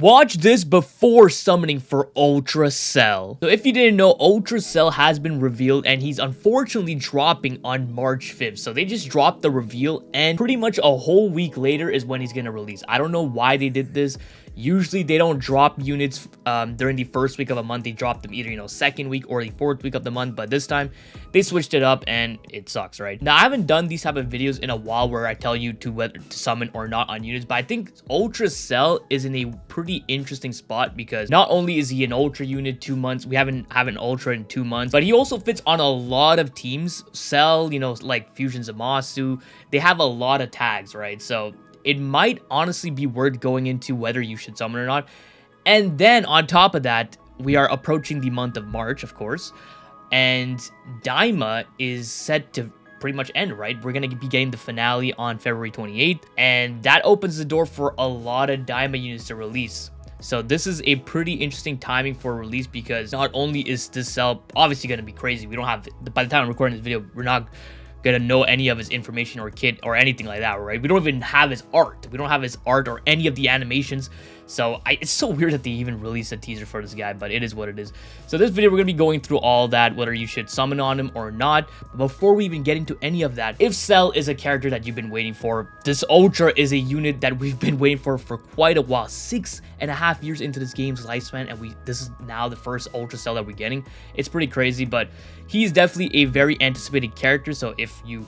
Watch this before summoning for Ultra Cell. So if you didn't know, Ultra Cell has been revealed and he's unfortunately dropping on March 5th. So they just dropped the reveal and pretty much a whole week later is when he's gonna release. I don't know why they did this. Usually they don't drop units during the first week of a month. They drop them either, second week or the fourth week of the month. But this time they switched it up and it sucks, right? Now I haven't done these type of videos in a while where I tell you to whether to summon or not on units. But I think Ultra Cell is in a pretty interesting spot because not only is he an Ultra unit 2 months, we haven't had an Ultra in 2 months, but he also fits on a lot of teams. Cell, like Fusion Zamasu, they have a lot of tags, right? So it might honestly be worth going into whether you should summon or not. And then on top of that, we are approaching the month of March, of course, and Daima is set to pretty much end, right? We're going to be getting the finale on February 28th, and that opens the door for a lot of Daima units to release. So this is a pretty interesting timing for release because not only is this cell obviously going to be crazy, we don't have, by the time I'm recording this video, we're not gonna know any of his information or kit or anything like that, right? We don't even have his art. We don't have his art or any of the animations. So it's so weird that they even released a teaser for this guy, but it is what it is. So this video, we're gonna be going through all that, whether you should summon on him or not. But before we even get into any of that, if Cell is a character that you've been waiting for, this Ultra is a unit that we've been waiting for quite a while. 6.5 years into this game's lifespan, and this is now the first Ultra Cell that we're getting. It's pretty crazy, but he's definitely a very anticipated character. So if you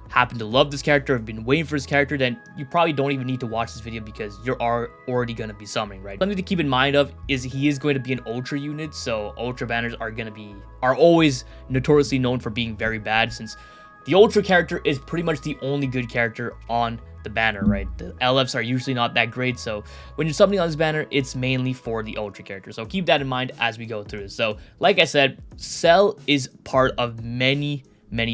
happen to love this character, have been waiting for this character, then you probably don't even need to watch this video because you're already going to be summoning, right? Something to keep in mind of is he is going to be an Ultra unit, so Ultra banners are always notoriously known for being very bad, since the Ultra character is pretty much the only good character on the banner, right? The LFs are usually not that great, so when you're summoning on this banner, it's mainly for the Ultra character. So keep that in mind as we go through this. So like I said, Cell is part of many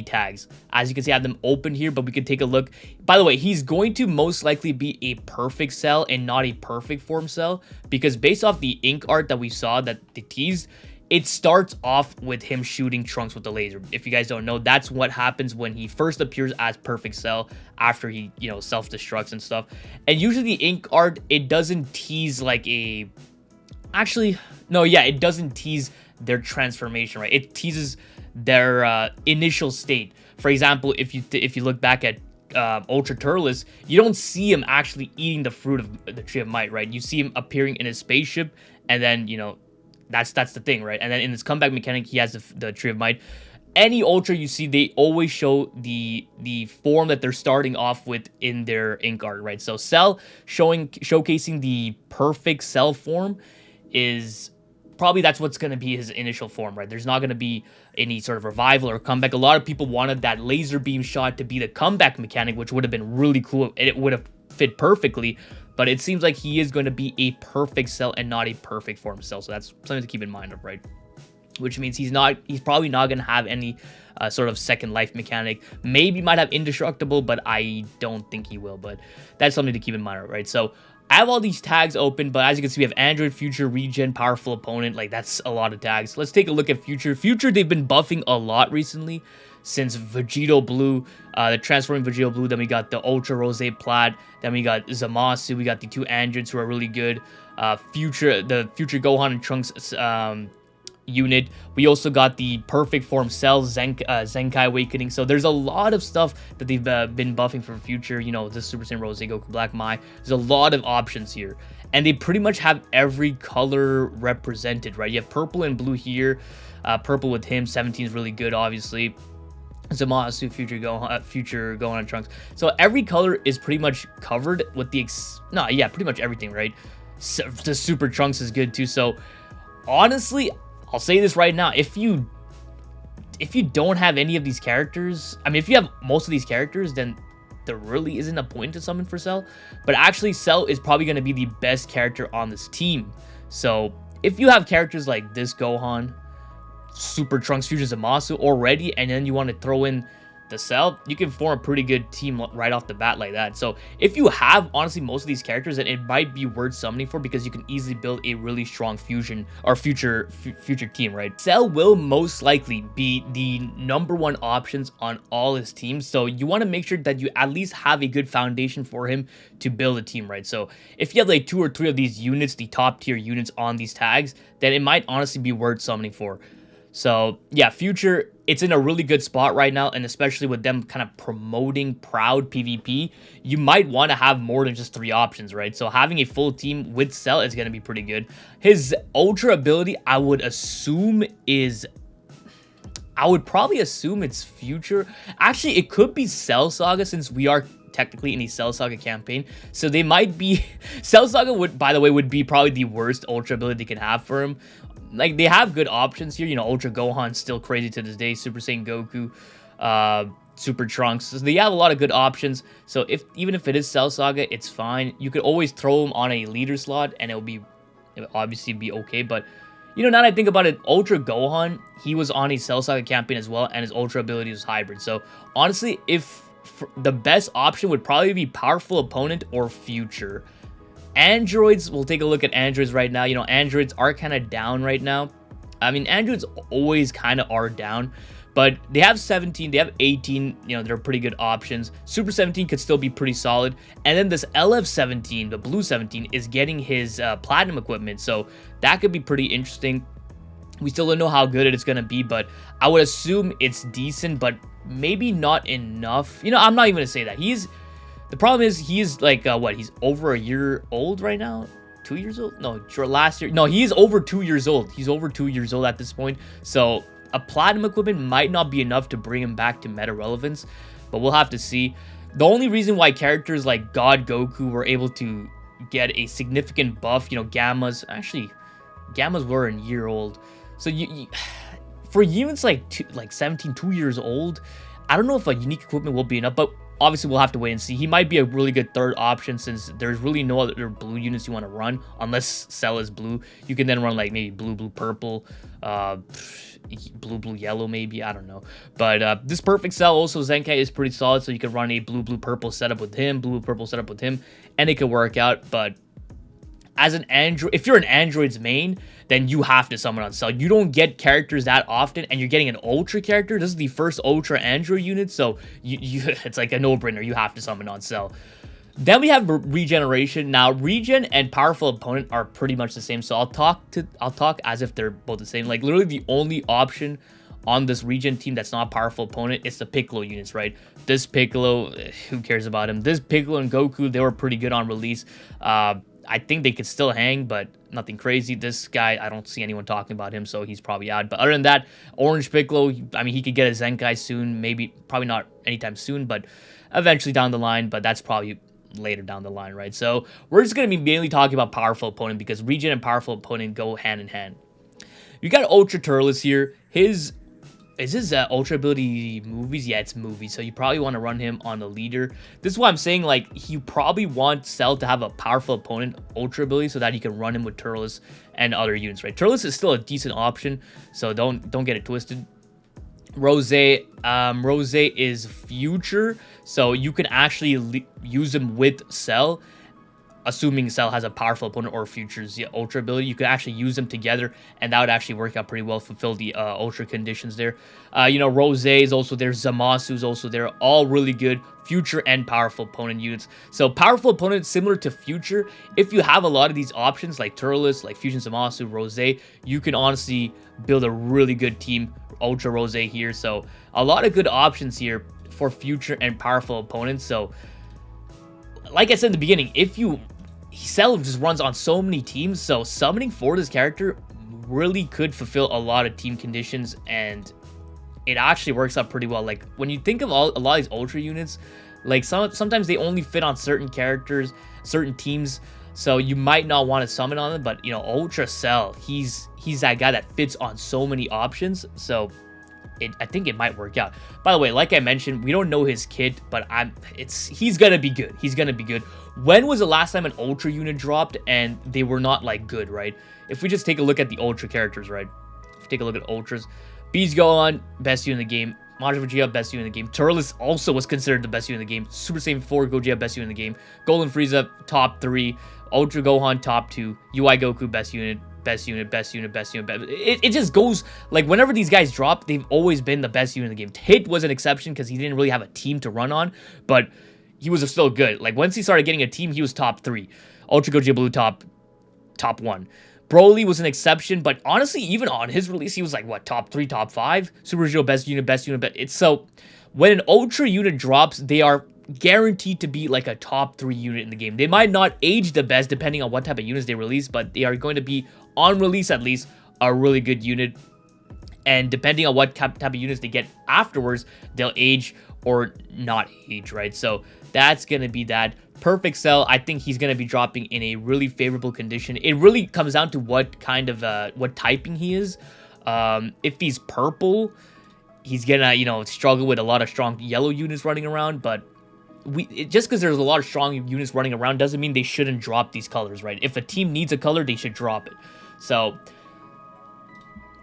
tags. As you can see, I have them open here, but we can take a look. By the way, he's going to most likely be a perfect Cell and not a perfect form Cell, because based off the ink art that we saw that they teased, it starts off with him shooting Trunks with the laser. If you guys don't know, that's what happens when he first appears as perfect Cell after he, self-destructs and stuff. And usually the ink art, it doesn't tease like a... Actually, no, yeah, it doesn't tease their transformation, right? It teases their initial state. For example, if you look back at Ultra Turles, you don't see him actually eating the fruit of the Tree of Might, right? You see him appearing in his spaceship, and then that's the thing, right? And then in his comeback mechanic, he has the Tree of Might. Any Ultra you see, they always show the form that they're starting off with in their ink art, right? So Cell showcasing the perfect Cell form is probably that's what's going to be his initial form, right? There's not going to be any sort of revival or comeback. A lot of people wanted that laser beam shot to be the comeback mechanic, which would have been really cool. It would have fit perfectly, but it seems like he is going to be a perfect Cell and not a perfect form Cell. So that's something to keep in mind of, right? Which means he's probably not going to have any sort of second life mechanic. Maybe might have indestructible, but I don't think he will. But that's something to keep in mind, right? So I have all these tags open, but as you can see, we have Android, Future, Regen, Powerful Opponent. Like, that's a lot of tags. Let's take a look at Future. Future, they've been buffing a lot recently since Vegito Blue, the transforming Vegito Blue. Then we got the Ultra Rose Plat. Then we got Zamasu. We got the 2 androids who are really good. The Future Gohan and Trunks unit. We also got the perfect form Cell, Zenkai Awakening. So there's a lot of stuff that they've been buffing for Future. The Super Saiyan Rose, Goku Black Mai. There's a lot of options here, and they pretty much have every color represented, right? You have purple and blue here. Purple with him, 17 is really good, obviously. Zamasu, Future Gohan and Trunks. So every color is pretty much covered with pretty much everything, right? So the Super Trunks is good too. So honestly, I'll say this right now, if you don't have any of these characters, I mean, if you have most of these characters, then there really isn't a point to summon for Cell. But actually, Cell is probably going to be the best character on this team. So if you have characters like this Gohan, Super Trunks, Fusion Zamasu already, and then you want to throw in the Cell, you can form a pretty good team right off the bat like that. So if you have honestly most of these characters, then it might be worth summoning for, because you can easily build a really strong fusion or future team, right? Cell will most likely be the #1 options on all his teams, so you want to make sure that you at least have a good foundation for him to build a team, right? So if you have like 2 or 3 of these units, the top tier units on these tags, then it might honestly be worth summoning for. So yeah, Future, it's in a really good spot right now, and especially with them kind of promoting Proud PvP, you might want to have more than just 3 options, right? So having a full team with Cell is going to be pretty good. His Ultra ability, I would probably assume it's Future. Actually, it could be Cell Saga, since we are technically in a Cell Saga campaign, so they might be Cell Saga would, by the way, would be probably the worst Ultra ability they can have for him. Like, they have good options here, you know. Ultra Gohan's still crazy to this day, Super Saiyan Goku, Super Trunks, so they have a lot of good options. So even if it is Cell Saga, it's fine. You could always throw him on a leader slot and it'll obviously be okay. But you know, now that I think about it, Ultra Gohan, he was on a Cell Saga campaign as well, and his Ultra ability was hybrid. So honestly, the best option would probably be Powerful Opponent or Future. Androids, we'll take a look at androids right now. You know, androids are kind of down right now. I mean, androids always kind of are down, but they have 17, they have 18, you know, they're pretty good options. Super 17 could still be pretty solid. And then this LF17, the blue 17, is getting his platinum equipment, so that could be pretty interesting. We still don't know how good it's going to be, but I would assume it's decent, but maybe not enough. You know, I'm not even going to say that. The problem is he's like, what? He's over a year old right now? 2 years old? No, last year. No, he's over 2 years old. He's over 2 years old at this point. So a platinum equipment might not be enough to bring him back to meta relevance, but we'll have to see. The only reason why characters like God Goku were able to get a significant buff, you know, Gammas were a year old. So for units like 17, 2 years old, I don't know if a unique equipment will be enough, but obviously we'll have to wait and see. He might be a really good third option, since there's really no other blue units you want to run unless Cell is blue. You can then run like maybe blue, purple, blue, yellow maybe, I don't know. But this Perfect Cell also Zenkai is pretty solid, so you can run a blue, purple setup with him, blue, purple setup with him, and it could work out. But as an Android, if you're an Android's main, then you have to summon on Cell. You don't get characters that often, and you're getting an Ultra character. This is the first Ultra Android unit, so it's like a no-brainer. You have to summon on Cell. Then we have Regeneration. Now, Regen and Powerful Opponent are pretty much the same, so I'll talk as if they're both the same. Like, literally the only option on this Regen team that's not Powerful Opponent is the Piccolo units, right? This Piccolo, who cares about him? This Piccolo and Goku, they were pretty good on release. I think they could still hang, but nothing crazy. This guy, I don't see anyone talking about him, so he's probably out. But other than that, Orange Piccolo, I mean, he could get a Zenkai soon. Probably not anytime soon, but eventually down the line. But that's probably later down the line, right? So we're just going to be mainly talking about Powerful Opponent, because Regen and Powerful Opponent go hand in hand. You got Ultra Turles here. Is his Ultra ability movies? Yeah, it's movies, so you probably want to run him on the leader. This is why I'm saying, like, you probably want Cell to have a Powerful Opponent Ultra ability so that you can run him with Turles and other units, right? Turles is still a decent option, so don't get it twisted. Rose is Future, so you can actually use him with Cell. Assuming Cell has a Powerful Opponent or Future's Ultra ability, you could actually use them together, and that would actually work out pretty well, fulfill the Ultra conditions there. You know, Rose is also there, Zamasu's also there, all really good Future and Powerful Opponent units. So Powerful Opponent, similar to Future, if you have a lot of these options like Turles, like Fusion Zamasu, Rose, you can honestly build a really good team, Ultra Rose here. So a lot of good options here for Future and Powerful Opponents. So like I said in the beginning, Cell just runs on so many teams, so summoning for this character really could fulfill a lot of team conditions, and it actually works out pretty well. Like, when you think of a lot of these Ultra units, like sometimes they only fit on certain characters, certain teams, so you might not want to summon on them. But you know, Ultra Cell, he's that guy that fits on so many options, so I think it might work out. By the way, like I mentioned, we don't know his kit, but he's gonna be good. He's gonna be good. When was the last time an Ultra unit dropped and they were not like good, right? If we just take a look at the Ultra characters, right? If we take a look at Ultras, Beast Gohan, best unit in the game. Majin Vegeta, best unit in the game. Turles also was considered the best unit in the game. Super Saiyan 4 Gogeta, best unit in the game. Golden Frieza, top 3. Ultra Gohan, top 2. UI Goku, best unit. Best unit, best unit, best unit. It just goes, like, whenever these guys drop, they've always been the best unit in the game. Hit was an exception because he didn't really have a team to run on, but he was still good. Like, once he started getting a team, he was top 3. Ultra Gogeta Blue, top 1. Broly was an exception, but honestly, even on his release, he was like, what, top 3, top 5? Super Vegeta, best unit. It's so, when an Ultra unit drops, they are guaranteed to be like a top 3 unit in the game. They might not age the best depending on what type of units they release, but they are going to be, on release at least, a really good unit. And depending on what type of units they get afterwards, they'll age or not age, right? So that's going to be that. Perfect Cell, I think he's going to be dropping in a really favorable condition. It really comes down to what kind of, what typing he is. If he's purple, he's going to, you know, struggle with a lot of strong yellow units running around, but just because there's a lot of strong units running around doesn't mean they shouldn't drop these colors, right? If a team needs a color, they should drop it. So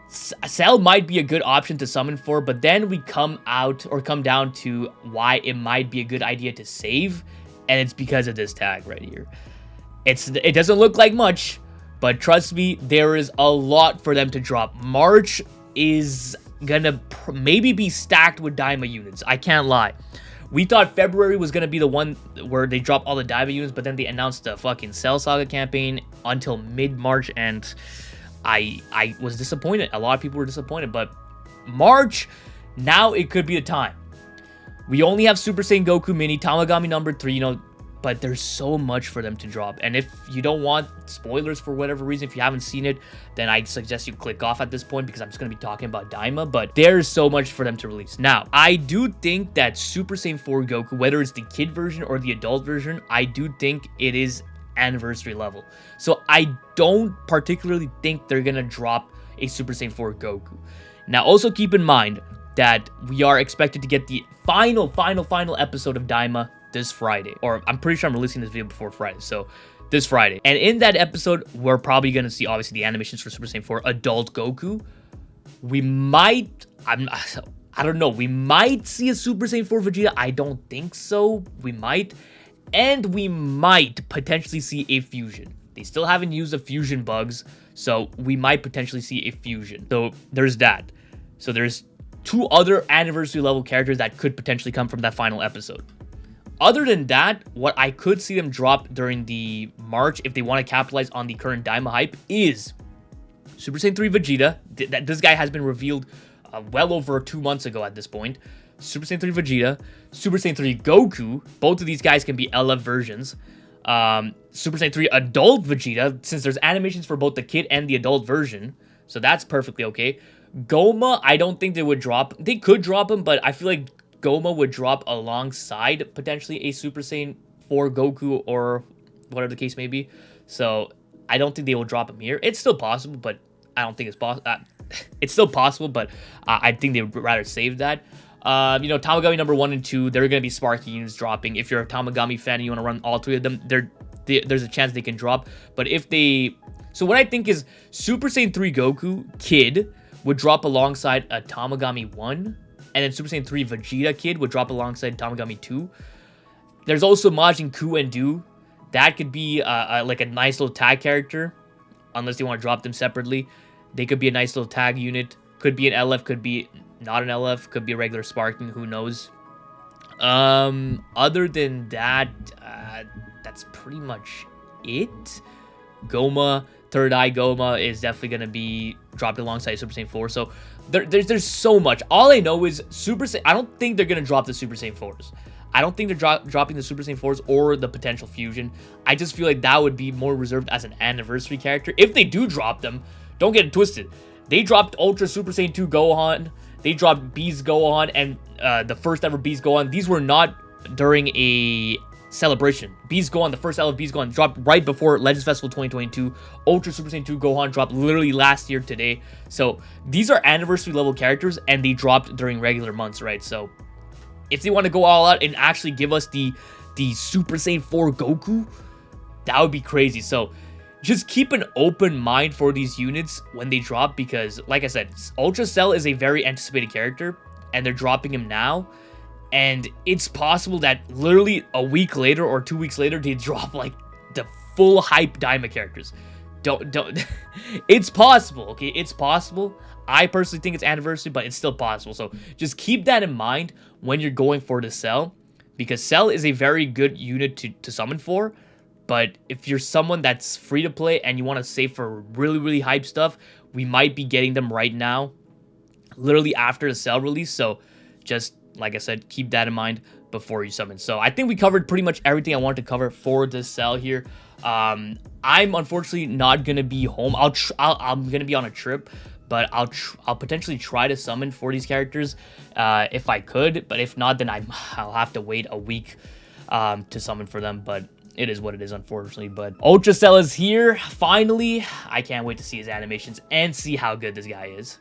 Cell might be a good option to summon for, but then we come down to why it might be a good idea to save, and it's because of this tag right here. It doesn't look like much, but trust me, there is a lot for them to drop. March is gonna maybe be stacked with Daima units. I can't lie. We thought February was going to be the one where they drop all the Daima units, but then they announced the fucking Cell Saga campaign until mid-March, and I was disappointed. A lot of people were disappointed, but March, now it could be the time. We only have Super Saiyan Goku Mini, Tamagami number 3, you know, but there's so much for them to drop. And if you don't want spoilers for whatever reason, if you haven't seen it, then I suggest you click off at this point because I'm just going to be talking about Daima, but there's so much for them to release. Now, I do think that Super Saiyan 4 Goku, whether it's the kid version or the adult version, I do think it is anniversary level. So I don't particularly think they're going to drop a Super Saiyan 4 Goku. Now, also keep in mind that we are expected to get the final episode of Daima this Friday, or I'm pretty sure I'm releasing this video before Friday, so this Friday. And in that episode, we're probably going to see, obviously, the animations for Super Saiyan 4 Adult Goku. We might, I don't know, we might see a Super Saiyan 4 Vegeta. I don't think so. We might. And we might potentially see a fusion. They still haven't used the fusion bugs, so we might potentially see a fusion. So there's that. So there's 2 other anniversary level characters that could potentially come from that final episode. Other than that, what I could see them drop during the March, if they want to capitalize on the current Daima hype, is Super Saiyan 3 Vegeta. This guy has been revealed well over 2 months ago at this point. Super Saiyan 3 Vegeta, Super Saiyan 3 Goku. Both of these guys can be LF versions. Super Saiyan 3 Adult Vegeta, since there's animations for both the kid and the adult version. So that's perfectly okay. Goma, I don't think they would drop. They could drop him, but I feel like Goma would drop alongside potentially a Super Saiyan 4 Goku or whatever the case may be. So I don't think they will drop him here. It's still possible, but I don't think it's possible. It's still possible, but I think they would rather save that. You know, Tamagami number 1 and 2, there are going to be Sparky units dropping. If you're a Tamagami fan and you want to run all 3 of them, there's a chance they can drop. But if they... So what I think is Super Saiyan 3 Goku Kid would drop alongside a Tamagami 1. And then Super Saiyan 3 Vegeta Kid would drop alongside Tamagami 2. There's also Majin Ku and Du. That could be like a nice little tag character. Unless they want to drop them separately. They could be a nice little tag unit. Could be an LF, could be not an LF. Could be a regular Sparking, who knows. Other than that, that's pretty much it. Goma, Third Eye Goma is definitely going to be dropped alongside Super Saiyan 4. So there's so much. All I know is Super Saiyan... I don't think they're going to drop the Super Saiyan 4s. I don't think they're dropping the Super Saiyan 4s or the potential fusion. I just feel like that would be more reserved as an anniversary character. If they do drop them, don't get it twisted. They dropped Ultra Super Saiyan 2 Gohan. They dropped Beast Gohan and the first ever Beast Gohan. These were not during a celebration. Beast Gohan, the first LF Beast Gohan, dropped right before Legends Festival 2022. Ultra Super Saiyan 2 Gohan dropped literally last year today. So these are anniversary level characters and they dropped during regular months, right? So if they want to go all out and actually give us the Super Saiyan 4 Goku, that would be crazy. So just keep an open mind for these units when they drop because, like I said, Ultra Cell is a very anticipated character. and they're dropping him now. And it's possible that literally a week later or 2 weeks later, they drop like the full hype Daima characters. Don't. It's possible, okay? It's possible. I personally think it's anniversary, but it's still possible. So just keep that in mind when you're going for the Cell, because Cell is a very good unit to summon for. But if you're someone that's free to play and you want to save for really, really hype stuff, we might be getting them right now, literally after the Cell release. So just, like I said, keep that in mind before you summon. So I think we covered pretty much everything I wanted to cover for this Cell here. I'm unfortunately not gonna be home. I'm gonna be on a trip, but I'll potentially try to summon for these characters if I could. But if not, then I'll have to wait a week to summon for them. But it is what it is, unfortunately. But Ultra Cell is here finally. I can't wait to see his animations and see how good this guy is.